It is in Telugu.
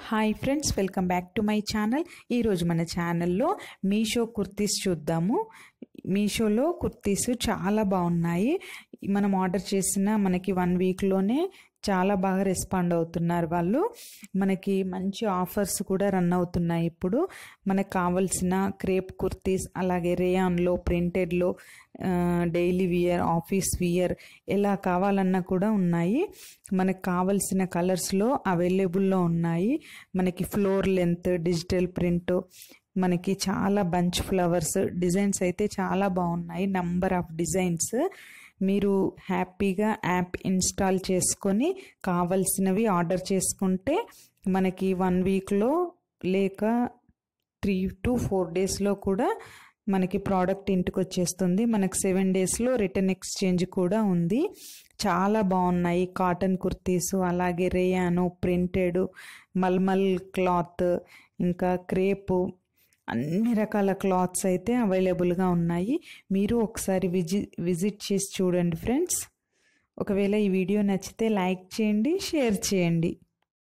Hi friends, welcome back to my channel. ఈరోజు మన ఛానల్లో మీషో కుర్తీస్ చూద్దాము. మీషోలో కుర్తీస్ చాలా బాగున్నాయి. మనం ఆర్డర్ చేసిన మనకి 1 వీక్లోనే చాలా బాగా రెస్పాండ్ అవుతున్నారు వాళ్ళు. మనకి మంచి ఆఫర్స్ కూడా రన్ అవుతున్నాయి. ఇప్పుడు మనకు కావాల్సిన క్రేప్ కుర్తీస్, అలాగే రేయాన్లో, ప్రింటెడ్లో, డైలీ వియర్, ఆఫీస్ వియర్ ఎలా కావాలన్నా కూడా ఉన్నాయి. మనకు కావాల్సిన కలర్స్లో అవైలబుల్లో ఉన్నాయి. మనకి ఫ్లోర్ లెంత్, డిజిటల్ ప్రింట్, మనకి చాలా బంచ్ ఫ్లవర్స్ డిజైన్స్ అయితే చాలా బాగున్నాయి. Number of designs. మీరు హ్యాపీగా యాప్ ఇన్స్టాల్ చేసుకొని కావలసినవి ఆర్డర్ చేసుకుంటే మనకి 1 వీక్లో లేక 3 to 4 డేస్లో కూడా మనకి ప్రోడక్ట్ ఇంటికి వచ్చేస్తుంది. మనకి 7 డేస్లో రిటర్న్ ఎక్స్చేంజ్ కూడా ఉంది. చాలా బాగున్నాయి కాటన్ కుర్తీస్, అలాగే రేయాను, ప్రింటెడ్, మల్మల్ క్లాత్, ఇంకా క్రేపు, అన్ని రకాల క్లాత్స్ అయితే అవైలబుల్గా ఉన్నాయి. మీరు ఒకసారి విజిట్ చేసి చూడండి ఫ్రెండ్స్. ఒకవేళ ఈ వీడియో నచ్చితే లైక్ చేయండి, షేర్ చేయండి.